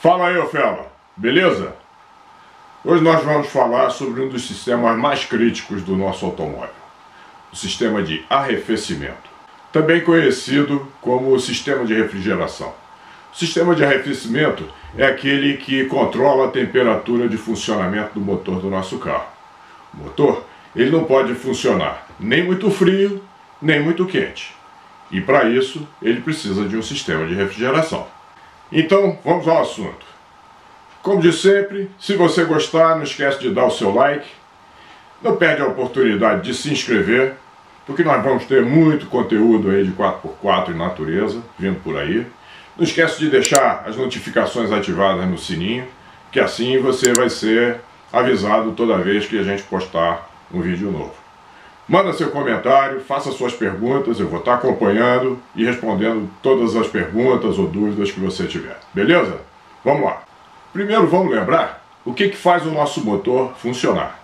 Fala aí, Ofela, beleza? Hoje nós vamos falar sobre um dos sistemas mais críticos do nosso automóvel, o sistema de arrefecimento, também conhecido como o sistema de refrigeração. O sistema de arrefecimento é aquele que controla a temperatura de funcionamento do motor do nosso carro. O motor, ele não pode funcionar nem muito frio, nem muito quente. E para isso, ele precisa de um sistema de refrigeração. Então, vamos ao assunto. Como de sempre, se você gostar, não esquece de dar o seu like. Não perde a oportunidade de se inscrever, porque nós vamos ter muito conteúdo aí de 4x4 e natureza vindo por aí. Não esquece de deixar as notificações ativadas no sininho, que assim você vai ser avisado toda vez que a gente postar um vídeo novo. Manda seu comentário, faça suas perguntas, eu vou estar acompanhando e respondendo todas as perguntas ou dúvidas que você tiver. Beleza? Vamos lá. Primeiro vamos lembrar o que faz o nosso motor funcionar.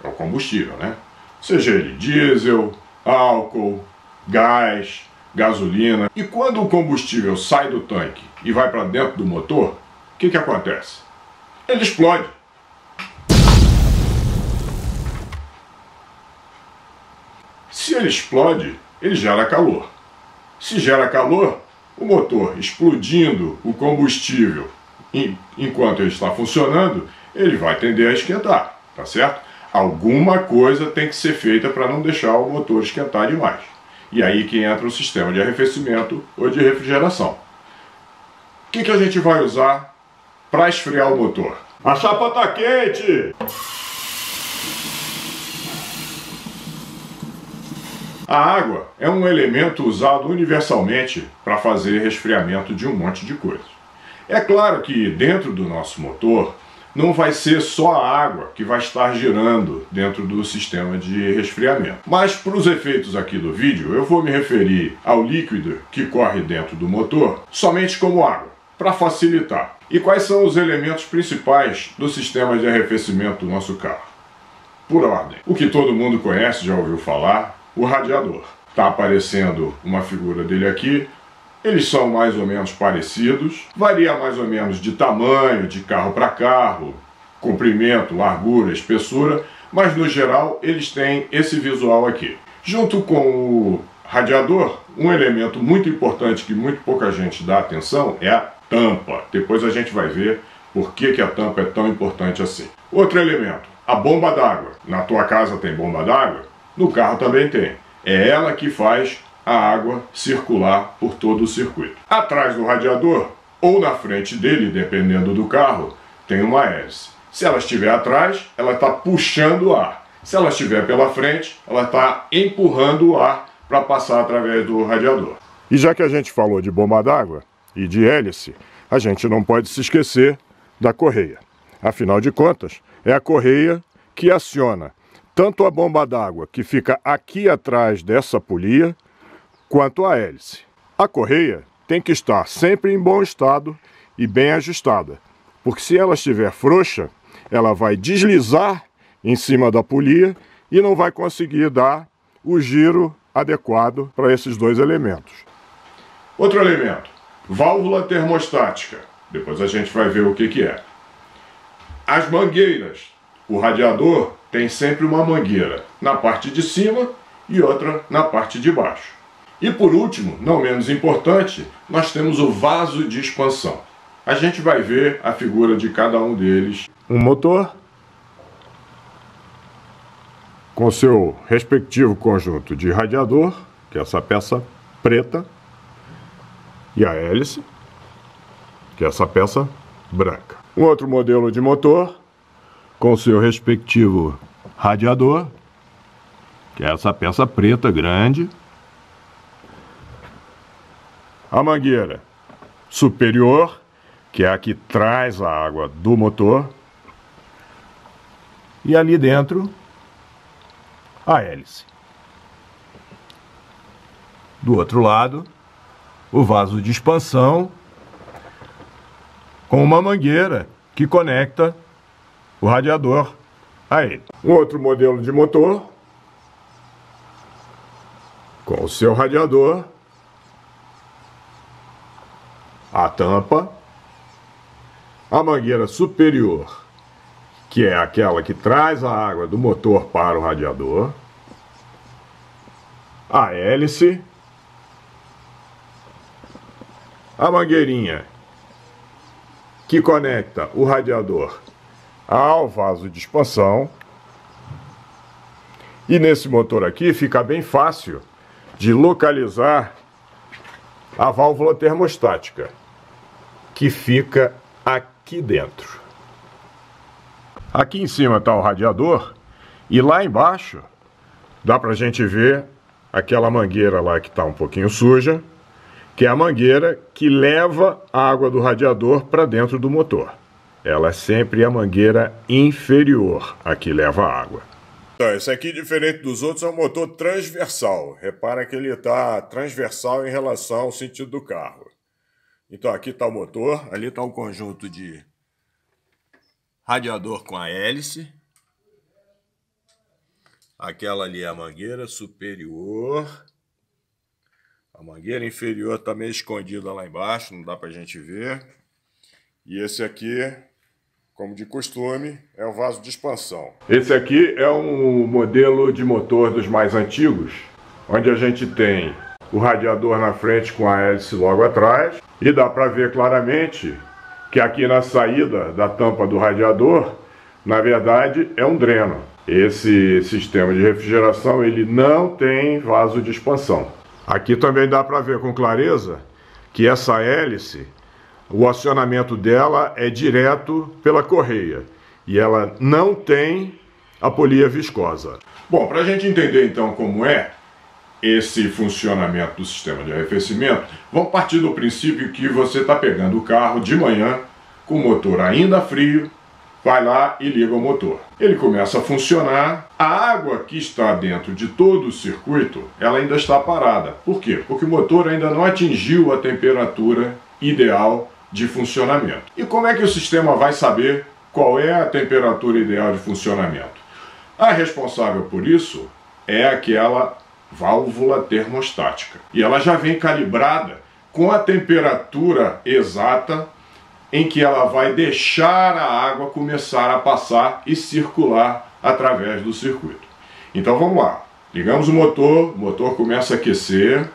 É o combustível, né? Seja ele diesel, álcool, gás, gasolina. E quando o combustível sai do tanque e vai para dentro do motor, o que acontece? Ele explode. Se ele explode, ele gera calor. Se gera calor, o motor explodindo o combustível enquanto ele está funcionando, ele vai tender a esquentar, tá certo? Alguma coisa tem que ser feita para não deixar o motor esquentar demais. E aí que entra o sistema de arrefecimento ou de refrigeração. O que a gente vai usar para esfriar o motor? A chapa está quente! A água é um elemento usado universalmente para fazer resfriamento de um monte de coisas. É claro que dentro do nosso motor não vai ser só a água que vai estar girando dentro do sistema de resfriamento. Mas para os efeitos aqui do vídeo, eu vou me referir ao líquido que corre dentro do motor somente como água, para facilitar. E quais são os elementos principais do sistema de arrefecimento do nosso carro? Por ordem. O que todo mundo conhece, já ouviu falar, o radiador. Está aparecendo uma figura dele aqui. Eles são mais ou menos parecidos, varia mais ou menos de tamanho, de carro para carro, comprimento, largura, espessura, mas no geral eles têm esse visual aqui. Junto com o radiador, um elemento muito importante que muito pouca gente dá atenção é a tampa. Depois a gente vai ver por que a tampa é tão importante assim. Outro elemento, a bomba d'água. Na tua casa tem bomba d'água? No carro também tem. É ela que faz a água circular por todo o circuito. Atrás do radiador, ou na frente dele, dependendo do carro, tem uma hélice. Se ela estiver atrás, ela está puxando o ar. Se ela estiver pela frente, ela está empurrando o ar para passar através do radiador. E já que a gente falou de bomba d'água e de hélice, a gente não pode se esquecer da correia. Afinal de contas, é a correia que aciona tanto a bomba d'água que fica aqui atrás dessa polia, quanto a hélice. A correia tem que estar sempre em bom estado e bem ajustada, porque se ela estiver frouxa, ela vai deslizar em cima da polia e não vai conseguir dar o giro adequado para esses dois elementos. Outro elemento, válvula termostática. Depois a gente vai ver o que é. As mangueiras. O radiador tem sempre uma mangueira na parte de cima e outra na parte de baixo. E por último, não menos importante, nós temos o vaso de expansão. A gente vai ver a figura de cada um deles. Um motor com seu respectivo conjunto de radiador, que é essa peça preta, e a hélice, que é essa peça branca. Um outro modelo de motor com seu respectivo radiador, que é essa peça preta grande. A mangueira superior, que é a que traz a água do motor. E ali dentro, a hélice. Do outro lado, o vaso de expansão com uma mangueira que conecta o radiador a ele. Um outro modelo de motor com o seu radiador, a tampa a mangueira superior, que é aquela que traz a água do motor para o radiador, a hélice, a mangueirinha que conecta o radiador ao vaso de expansão. E nesse motor aqui fica bem fácil de localizar a válvula termostática, que fica aqui dentro. Aqui em cima está o radiador e lá embaixo dá para a gente ver aquela mangueira lá que está um pouquinho suja, que é a mangueira que leva a água do radiador para dentro do motor. Ela é sempre a mangueira inferior a que leva a água. Então, esse aqui, diferente dos outros, é um motor transversal. Repara que ele está transversal em relação ao sentido do carro. Então aqui está o motor, ali está um conjunto de radiador com a hélice. Aquela ali é a mangueira superior. A mangueira inferior está meio escondida lá embaixo, não dá para a gente ver. E esse aqui, como de costume, é o vaso de expansão. Esse aqui é um modelo de motor dos mais antigos, onde a gente tem o radiador na frente com a hélice logo atrás. E dá para ver claramente que aqui na saída da tampa do radiador, na verdade, é um dreno. Esse sistema de refrigeração, ele não tem vaso de expansão. Aqui também dá para ver com clareza que essa hélice, o acionamento dela é direto pela correia e ela não tem a polia viscosa. Bom, para a gente entender então como é esse funcionamento do sistema de arrefecimento, vamos partir do princípio que você está pegando o carro de manhã com o motor ainda frio, vai lá e liga o motor. Ele começa a funcionar, a água que está dentro de todo o circuito, ela ainda está parada. Por quê? Porque o motor ainda não atingiu a temperatura ideal de funcionamento. E como é que o sistema vai saber qual é a temperatura ideal de funcionamento? A responsável por isso é aquela válvula termostática. E ela já vem calibrada com a temperatura exata em que ela vai deixar a água começar a passar e circular através do circuito. Então vamos lá. Ligamos o motor começa a aquecer.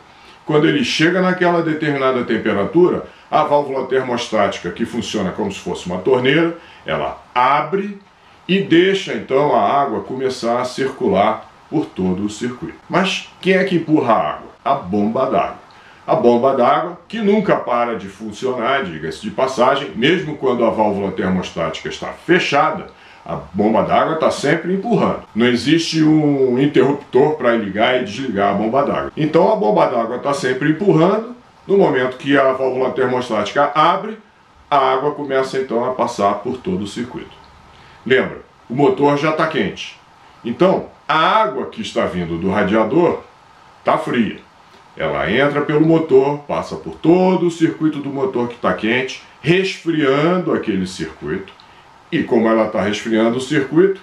Quando ele chega naquela determinada temperatura, a válvula termostática, que funciona como se fosse uma torneira, ela abre e deixa então a água começar a circular por todo o circuito. Mas quem é que empurra a água? A bomba d'água. A bomba d'água, que nunca para de funcionar, diga-se de passagem, mesmo quando a válvula termostática está fechada, a bomba d'água está sempre empurrando. Não existe um interruptor para ligar e desligar a bomba d'água. Então a bomba d'água está sempre empurrando. No momento que a válvula termostática abre, a água começa então a passar por todo o circuito. Lembra, o motor já está quente. Então, a água que está vindo do radiador está fria. Ela entra pelo motor, passa por todo o circuito do motor que está quente, resfriando aquele circuito. E como ela está resfriando o circuito,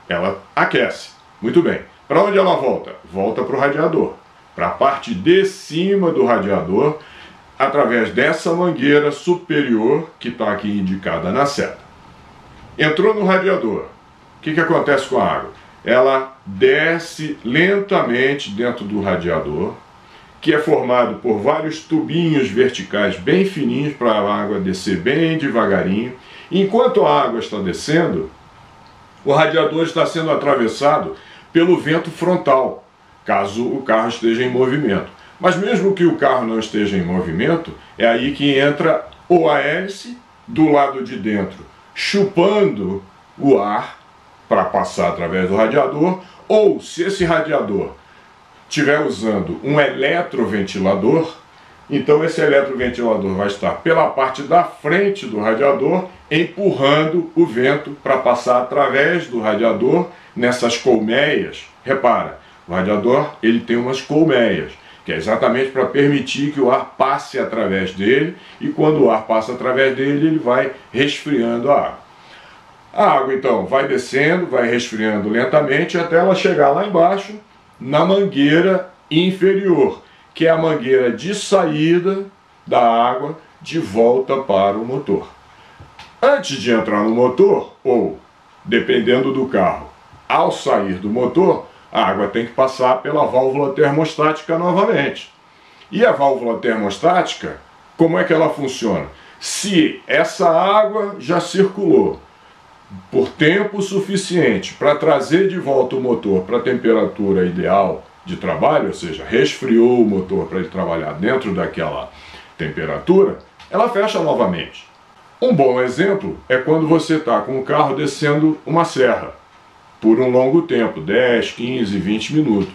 ela aquece. Muito bem. Para onde ela volta? Volta para o radiador. Para a parte de cima do radiador, através dessa mangueira superior que está aqui indicada na seta. Entrou no radiador. O que acontece com a água? Ela desce lentamente dentro do radiador, que é formado por vários tubinhos verticais bem fininhos para a água descer bem devagarinho. Enquanto a água está descendo, o radiador está sendo atravessado pelo vento frontal, caso o carro esteja em movimento. Mas mesmo que o carro não esteja em movimento, é aí que entra ou a hélice do lado de dentro, chupando o ar para passar através do radiador, ou se esse radiador estiver usando um eletroventilador, então esse eletroventilador vai estar pela parte da frente do radiador, empurrando o vento para passar através do radiador nessas colmeias. Repara, o radiador ele tem umas colmeias, que é exatamente para permitir que o ar passe através dele, e quando o ar passa através dele, ele vai resfriando a água. A água então vai descendo, vai resfriando lentamente até ela chegar lá embaixo, na mangueira inferior, que é a mangueira de saída da água de volta para o motor. Antes de entrar no motor, ou, dependendo do carro, ao sair do motor, a água tem que passar pela válvula termostática novamente. E a válvula termostática, como é que ela funciona? Se essa água já circulou por tempo suficiente para trazer de volta o motor para a temperatura ideal de trabalho, ou seja, resfriou o motor para ele trabalhar dentro daquela temperatura, ela fecha novamente. Um bom exemplo é quando você está com o carro descendo uma serra por um longo tempo, 10, 15, 20 minutos.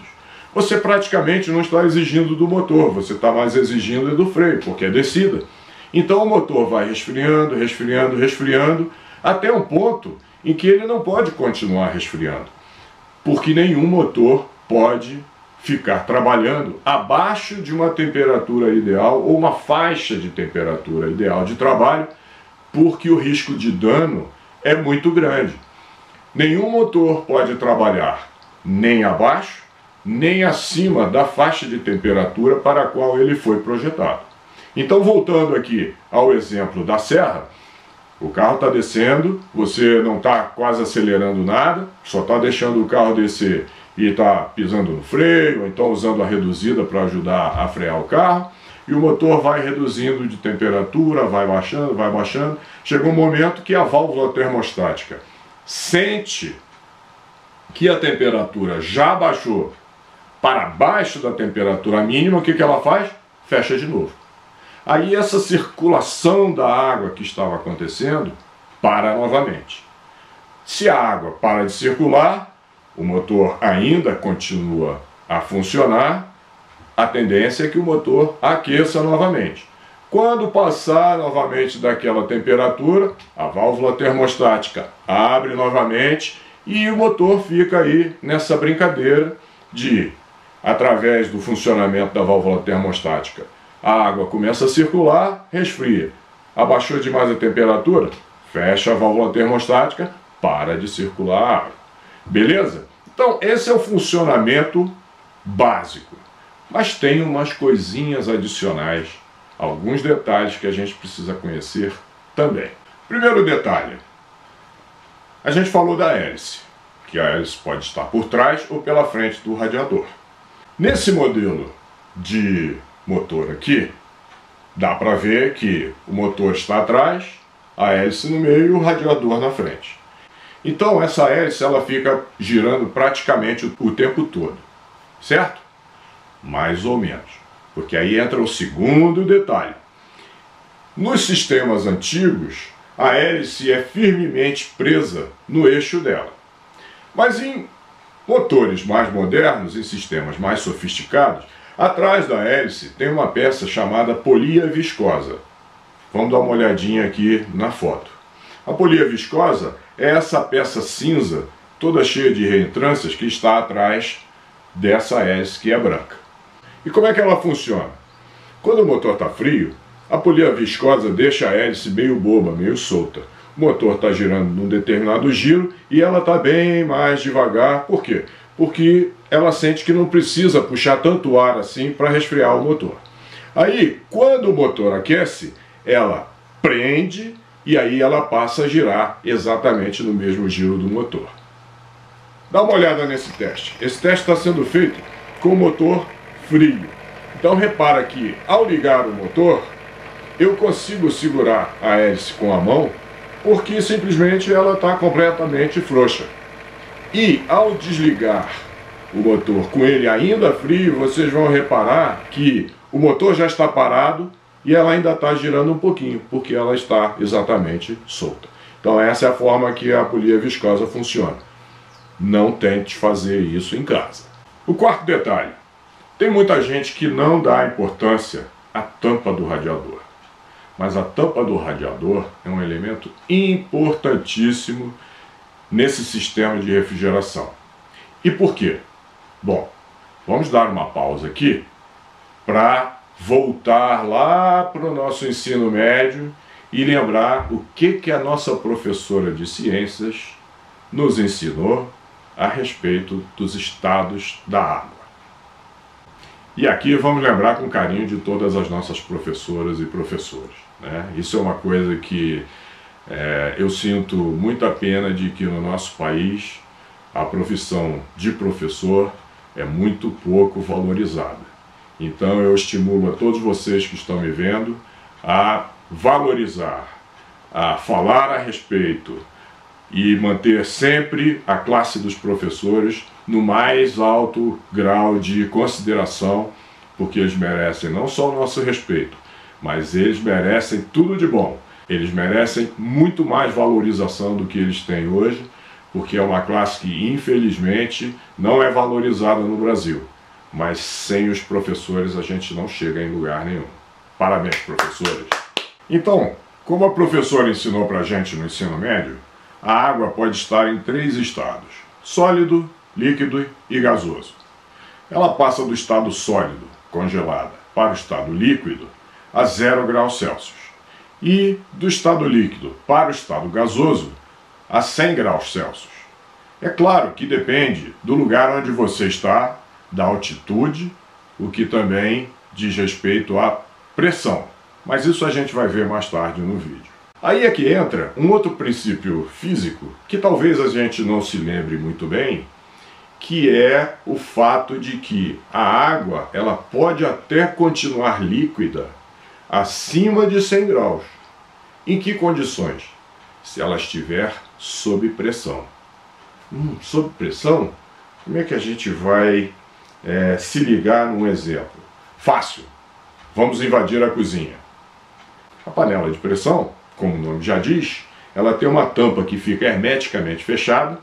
Você praticamente não está exigindo do motor, você está mais exigindo do freio, porque é descida. Então o motor vai resfriando, resfriando, resfriando, até um ponto em que ele não pode continuar resfriando, porque nenhum motor pode ficar trabalhando abaixo de uma temperatura ideal ou uma faixa de temperatura ideal de trabalho, porque o risco de dano é muito grande. Nenhum motor pode trabalhar nem abaixo, nem acima da faixa de temperatura para a qual ele foi projetado. Então, voltando aqui ao exemplo da serra, o carro está descendo, você não está quase acelerando nada, só está deixando o carro descer e está pisando no freio, ou então usando a reduzida para ajudar a frear o carro, e o motor vai reduzindo de temperatura, vai baixando, chega um momento que a válvula termostática sente que a temperatura já baixou para baixo da temperatura mínima, o que ela faz? Fecha de novo. Aí essa circulação da água que estava acontecendo para novamente. Se a água para de circular, o motor ainda continua a funcionar, a tendência é que o motor aqueça novamente. Quando passar novamente daquela temperatura, a válvula termostática abre novamente e o motor fica aí nessa brincadeira de, através do funcionamento da válvula termostática, a água começa a circular, resfria. Abaixou demais a temperatura, fecha a válvula termostática, para de circular a água. Beleza? Então, esse é o funcionamento básico. Mas tem umas coisinhas adicionais, alguns detalhes que a gente precisa conhecer também. Primeiro detalhe, a gente falou da hélice, que a hélice pode estar por trás ou pela frente do radiador. Nesse modelo de motor aqui, dá para ver que o motor está atrás, a hélice no meio e o radiador na frente. Então essa hélice ela fica girando praticamente o tempo todo, certo? Mais ou menos, porque aí entra o segundo detalhe. Nos sistemas antigos, a hélice é firmemente presa no eixo dela. Mas em motores mais modernos, em sistemas mais sofisticados, atrás da hélice tem uma peça chamada polia viscosa. Vamos dar uma olhadinha aqui na foto. A polia viscosa é essa peça cinza, toda cheia de reentrâncias, que está atrás dessa hélice que é branca. E como é que ela funciona? Quando o motor está frio, a polia viscosa deixa a hélice meio boba, meio solta. O motor está girando num determinado giro e ela está bem mais devagar. Por quê? Porque ela sente que não precisa puxar tanto ar assim para resfriar o motor. Aí, quando o motor aquece, ela prende e aí ela passa a girar exatamente no mesmo giro do motor. Dá uma olhada nesse teste. Esse teste está sendo feito com o motor frio. Então repara que ao ligar o motor, eu consigo segurar a hélice com a mão porque simplesmente ela está completamente frouxa. E ao desligar o motor com ele ainda frio, vocês vão reparar que o motor já está parado e ela ainda está girando um pouquinho, porque ela está exatamente solta. Então essa é a forma que a polia viscosa funciona. Não tente fazer isso em casa. O quarto detalhe. Tem muita gente que não dá importância à tampa do radiador. Mas a tampa do radiador é um elemento importantíssimo nesse sistema de refrigeração. E por quê? Bom, vamos dar uma pausa aqui para voltar lá para o nosso ensino médio e lembrar o que a nossa professora de ciências nos ensinou a respeito dos estados da água. E aqui vamos lembrar com carinho de todas as nossas professoras e professores, né? Isso é uma coisa que Eu sinto muita pena de que no nosso país a profissão de professor é muito pouco valorizada. Então eu estimulo a todos vocês que estão me vendo a valorizar, a falar a respeito e manter sempre a classe dos professores no mais alto grau de consideração, porque eles merecem não só o nosso respeito, mas eles merecem tudo de bom. Eles merecem muito mais valorização do que eles têm hoje, porque é uma classe que, infelizmente, não é valorizada no Brasil. Mas sem os professores a gente não chega em lugar nenhum. Parabéns, professores! Então, como a professora ensinou pra gente no ensino médio, a água pode estar em 3 estados: sólido, líquido e gasoso. Ela passa do estado sólido, congelada, para o estado líquido a 0 graus Celsius. E do estado líquido para o estado gasoso a 100 graus Celsius. É claro que depende do lugar onde você está, da altitude, o que também diz respeito à pressão. Mas isso a gente vai ver mais tarde no vídeo. Aí é que entra um outro princípio físico que talvez a gente não se lembre muito bem, que é o fato de que a água ela pode até continuar líquida acima de 100 graus. Em que condições? Se ela estiver sob pressão. Sob pressão? Como é que a gente vai se ligar num exemplo? Fácil. Vamos invadir a cozinha. A panela de pressão, como o nome já diz, ela tem uma tampa que fica hermeticamente fechada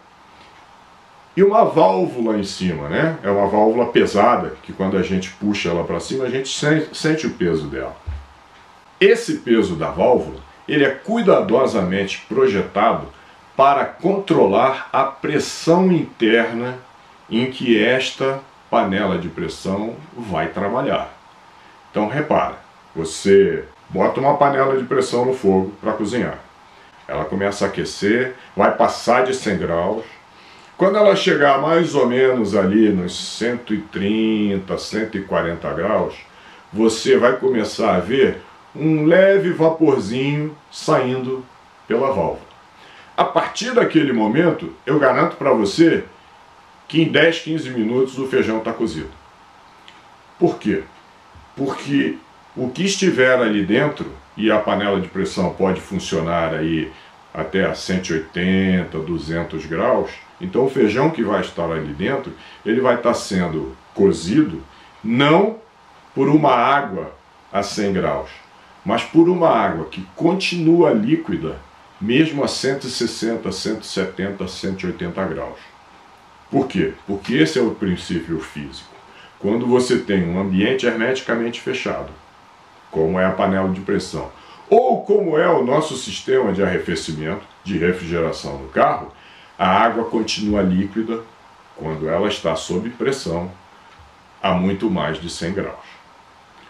e uma válvula em cima, né? É uma válvula pesada, que quando a gente puxa ela para cima, a gente sente o peso dela. Esse peso da válvula, ele é cuidadosamente projetado para controlar a pressão interna em que esta panela de pressão vai trabalhar. Então repara, você bota uma panela de pressão no fogo para cozinhar. Ela começa a aquecer, vai passar de 100 graus. Quando ela chegar mais ou menos ali nos 130, 140 graus, você vai começar a ver um leve vaporzinho saindo pela válvula. A partir daquele momento, eu garanto para você que em 10, 15 minutos o feijão está cozido. Por quê? Porque o que estiver ali dentro, e a panela de pressão pode funcionar aí até a 180, 200 graus, então o feijão que vai estar ali dentro, ele vai estar sendo cozido não por uma água a 100 graus, mas por uma água que continua líquida, mesmo a 160, 170, 180 graus. Por quê? Porque esse é o princípio físico. Quando você tem um ambiente hermeticamente fechado, como é a panela de pressão, ou como é o nosso sistema de arrefecimento, de refrigeração no carro, a água continua líquida quando ela está sob pressão a muito mais de 100 graus.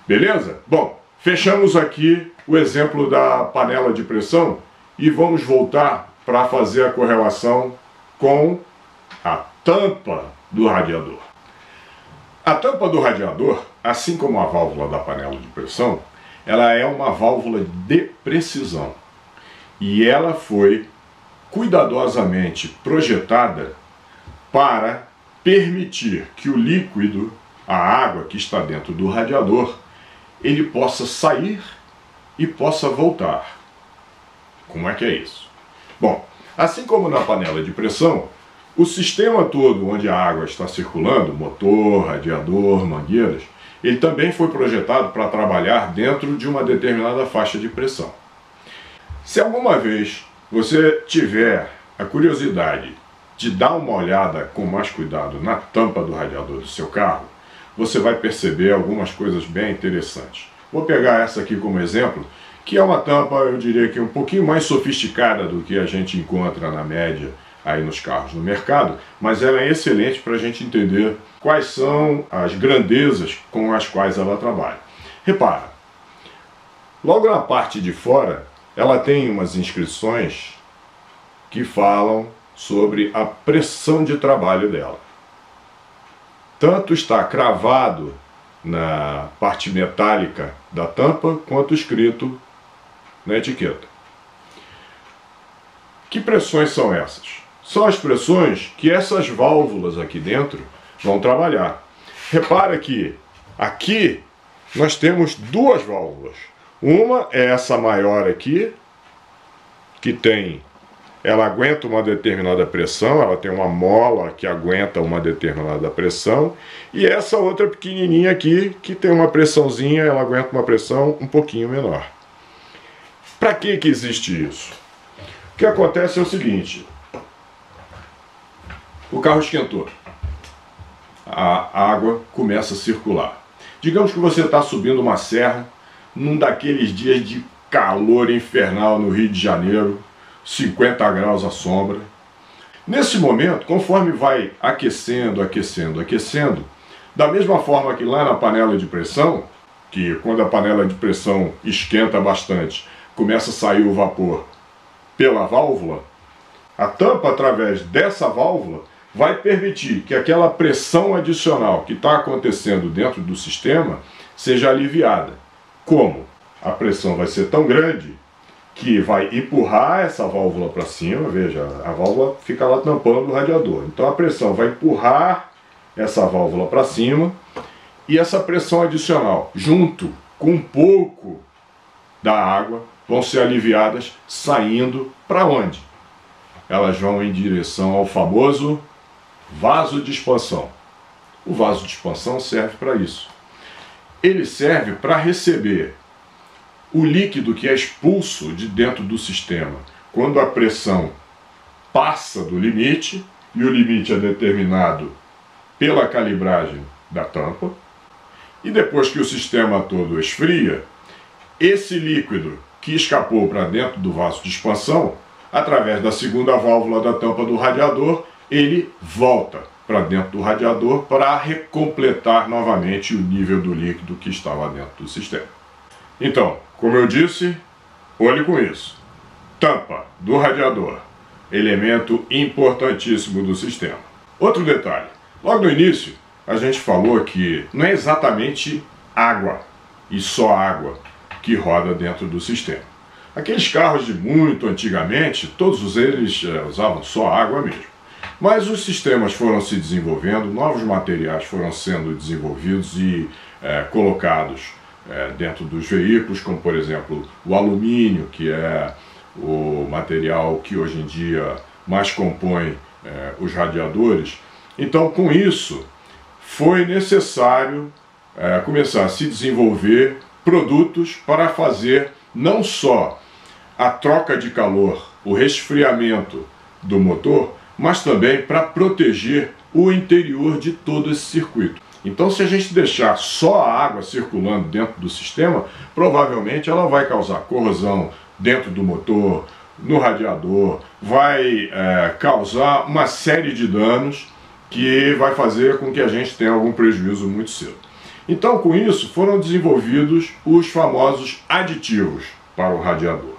Beleza? Bom, fechamos aqui o exemplo da panela de pressão e vamos voltar para fazer a correlação com a tampa do radiador. A tampa do radiador, assim como a válvula da panela de pressão, ela é uma válvula de precisão. E ela foi cuidadosamente projetada para permitir que o líquido, a água que está dentro do radiador, ele possa sair e possa voltar. Como é que é isso? Bom, assim como na panela de pressão, o sistema todo onde a água está circulando, motor, radiador, mangueiras, ele também foi projetado para trabalhar dentro de uma determinada faixa de pressão. Se alguma vez você tiver a curiosidade de dar uma olhada com mais cuidado na tampa do radiador do seu carro, você vai perceber algumas coisas bem interessantes. Vou pegar essa aqui como exemplo, que é uma tampa, eu diria que um pouquinho mais sofisticada do que a gente encontra na média aí nos carros no mercado, mas ela é excelente para a gente entender quais são as grandezas com as quais ela trabalha. Repara, logo na parte de fora, ela tem umas inscrições que falam sobre a pressão de trabalho dela. Tanto está cravado na parte metálica da tampa, quanto escrito na etiqueta. Que pressões são essas? São as pressões que essas válvulas aqui dentro vão trabalhar. Repara que aqui nós temos duas válvulas. Uma é essa maior aqui, que ela aguenta uma determinada pressão, ela tem uma mola que aguenta uma determinada pressão, e essa outra pequenininha aqui, que tem uma pressãozinha, ela aguenta uma pressão um pouquinho menor. Para que existe isso? O que acontece é o seguinte: o carro esquentou, a água começa a circular. Digamos que você está subindo uma serra, num daqueles dias de calor infernal no Rio de Janeiro, 50 graus à sombra. Nesse momento, conforme vai aquecendo, da mesma forma que lá na panela de pressão, que quando a panela de pressão esquenta bastante, começa a sair o vapor pela válvula, a tampa, através dessa válvula, vai permitir que aquela pressão adicional que está acontecendo dentro do sistema seja aliviada. Como? A pressão vai ser tão grande que vai empurrar essa válvula para cima. Veja, a válvula fica lá tampando o radiador. Então a pressão vai empurrar essa válvula para cima, e essa pressão adicional, junto com um pouco da água, vão ser aliviadas, saindo para onde? Elas vão em direção ao famoso vaso de expansão. O vaso de expansão serve para isso. Ele serve para receber o líquido que é expulso de dentro do sistema quando a pressão passa do limite, e o limite é determinado pela calibragem da tampa. E depois que o sistema todo esfria, esse líquido que escapou para dentro do vaso de expansão, através da segunda válvula da tampa do radiador, ele volta para dentro do radiador para recompletar novamente o nível do líquido que estava dentro do sistema. Então, como eu disse, olhe com isso. Tampa do radiador, elemento importantíssimo do sistema. Outro detalhe, logo no início a gente falou que não é exatamente água e só água que roda dentro do sistema. Aqueles carros de muito antigamente, todos eles usavam só água mesmo. Mas os sistemas foram se desenvolvendo, novos materiais foram sendo desenvolvidos e colocados dentro dos veículos, como por exemplo o alumínio, que é o material que hoje em dia mais compõe os radiadores. Então, com isso, foi necessário começar a se desenvolver produtos para fazer não só a troca de calor, o resfriamento do motor, mas também para proteger o interior de todo esse circuito. Então, se a gente deixar só a água circulando dentro do sistema, provavelmente ela vai causar corrosão dentro do motor, no radiador, vai causar uma série de danos que vai fazer com que a gente tenha algum prejuízo muito cedo. Então, com isso, foram desenvolvidos os famosos aditivos para o radiador.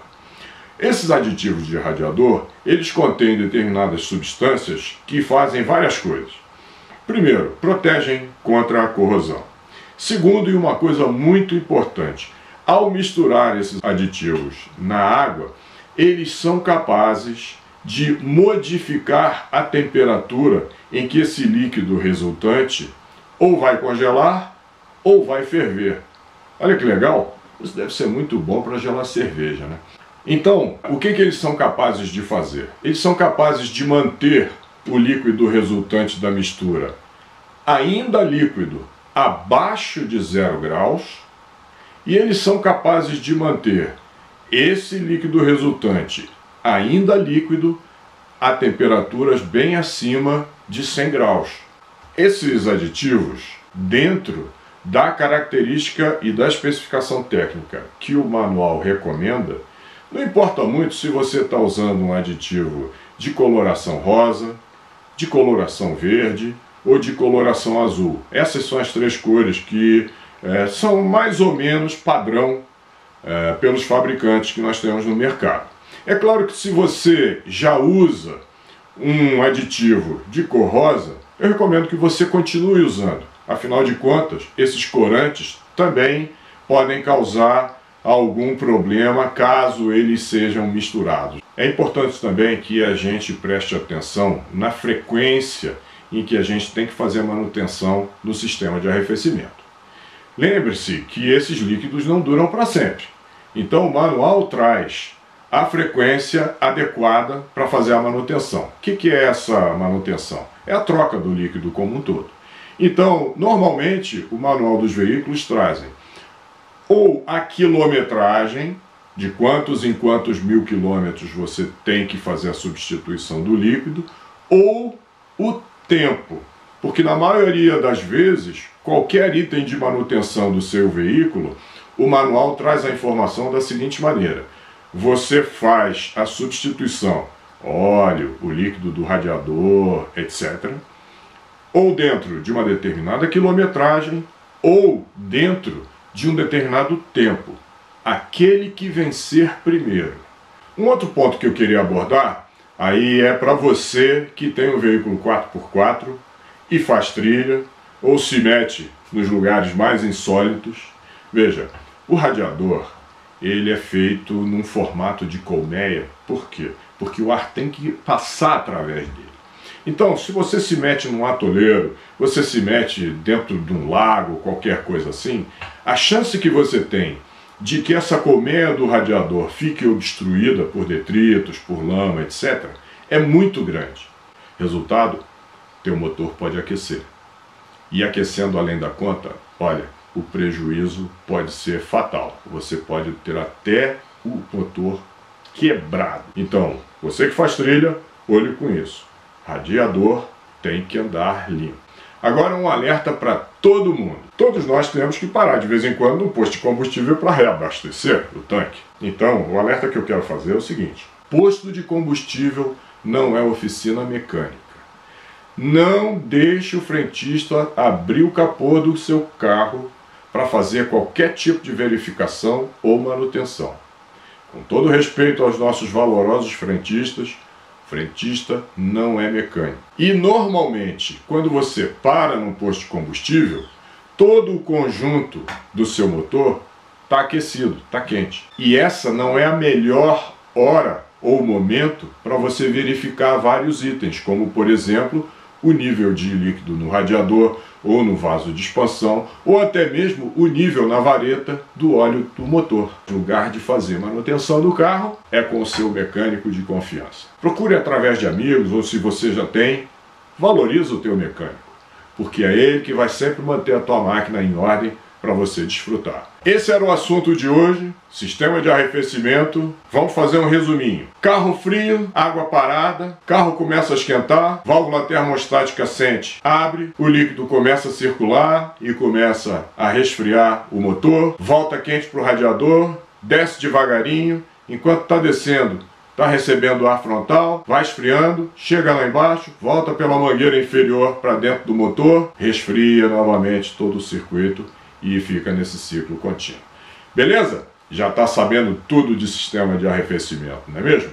Esses aditivos de radiador, eles contêm determinadas substâncias que fazem várias coisas. Primeiro, protegem contra a corrosão. Segundo, e uma coisa muito importante, ao misturar esses aditivos na água, eles são capazes de modificar a temperatura em que esse líquido resultante ou vai congelar ou vai ferver. Olha que legal, isso deve ser muito bom para gelar cerveja, né? Então, o que eles são capazes de fazer? Eles são capazes de manter o líquido resultante da mistura ainda líquido, abaixo de 0 graus, e eles são capazes de manter esse líquido resultante ainda líquido a temperaturas bem acima de 100 graus. Esses aditivos, dentro da característica e da especificação técnica que o manual recomenda, não importa muito se você está usando um aditivo de coloração rosa, de coloração verde ou de coloração azul. Essas são as três cores que são mais ou menos padrão pelos fabricantes que nós temos no mercado. É claro que se você já usa um aditivo de cor rosa, eu recomendo que você continue usando. Afinal de contas, esses corantes também podem causar algum problema caso eles sejam misturados. É importante também que a gente preste atenção na frequência em que a gente tem que fazer a manutenção no sistema de arrefecimento. Lembre-se que esses líquidos não duram para sempre. Então o manual traz a frequência adequada para fazer a manutenção. O que é essa manutenção? É a troca do líquido como um todo. Então, normalmente, o manual dos veículos trazem ou a quilometragem, de quantos em quantos mil quilômetros você tem que fazer a substituição do líquido, ou o tempo. Porque na maioria das vezes, qualquer item de manutenção do seu veículo, o manual traz a informação da seguinte maneira: você faz a substituição, óleo, o líquido do radiador, etc., ou dentro de uma determinada quilometragem, ou dentro de um determinado tempo, aquele que vencer primeiro. Um outro ponto que eu queria abordar, aí é para você que tem um veículo 4x4 e faz trilha, ou se mete nos lugares mais insólitos. Veja, o radiador, ele é feito num formato de colmeia. Por quê? Porque o ar tem que passar através dele. Então, se você se mete num atoleiro, você se mete dentro de um lago, qualquer coisa assim, a chance que você tem de que essa colmeia do radiador fique obstruída por detritos, por lama, etc., é muito grande. Resultado, teu motor pode aquecer. E aquecendo além da conta, olha, o prejuízo pode ser fatal. Você pode ter até o motor quebrado. Então, você que faz trilha, olhe com isso. Radiador tem que andar limpo. Agora um alerta para todo mundo. Todos nós temos que parar de vez em quando no posto de combustível para reabastecer o tanque. Então, o alerta que eu quero fazer é o seguinte: posto de combustível não é oficina mecânica. Não deixe o frentista abrir o capô do seu carro para fazer qualquer tipo de verificação ou manutenção. Com todo respeito aos nossos valorosos frentistas, frentista não é mecânico. E normalmente, quando você para num posto de combustível, todo o conjunto do seu motor está aquecido, está quente. E essa não é a melhor hora ou momento para você verificar vários itens, como por exemplo, o nível de líquido no radiador ou no vaso de expansão, ou até mesmo o nível na vareta do óleo do motor. O lugar de fazer manutenção do carro é com o seu mecânico de confiança. Procure através de amigos, ou se você já tem, valorize o teu mecânico, porque é ele que vai sempre manter a tua máquina em ordem para você desfrutar. Esse era o assunto de hoje, sistema de arrefecimento. Vamos fazer um resuminho. Carro frio, água parada, carro começa a esquentar, válvula termostática sente, abre, o líquido começa a circular e começa a resfriar o motor, volta quente para o radiador, desce devagarinho, enquanto está descendo, está recebendo ar frontal, vai esfriando, chega lá embaixo, volta pela mangueira inferior para dentro do motor, resfria novamente todo o circuito e fica nesse ciclo contínuo. Beleza? Já está sabendo tudo de sistema de arrefecimento, não é mesmo?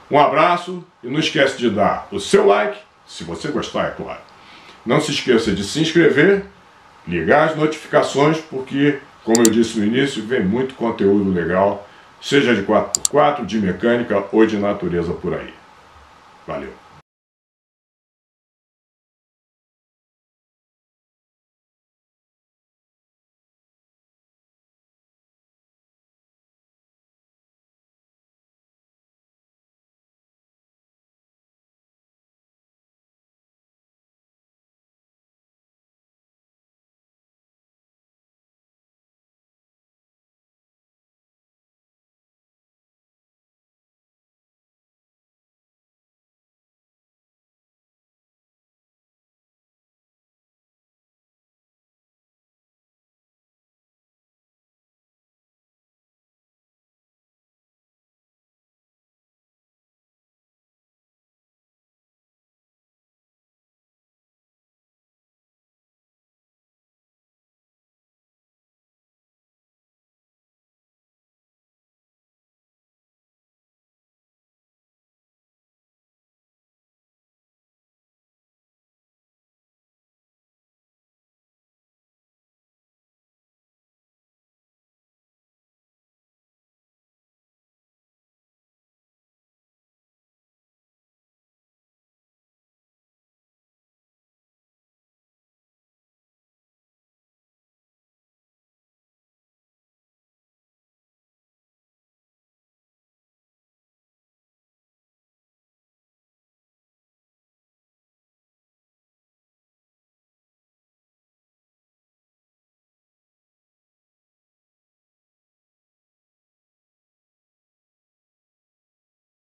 Um abraço e não esquece de dar o seu like, se você gostar, é claro. Não se esqueça de se inscrever, ligar as notificações, porque, como eu disse no início, vem muito conteúdo legal, seja de 4x4, de mecânica ou de natureza por aí. Valeu!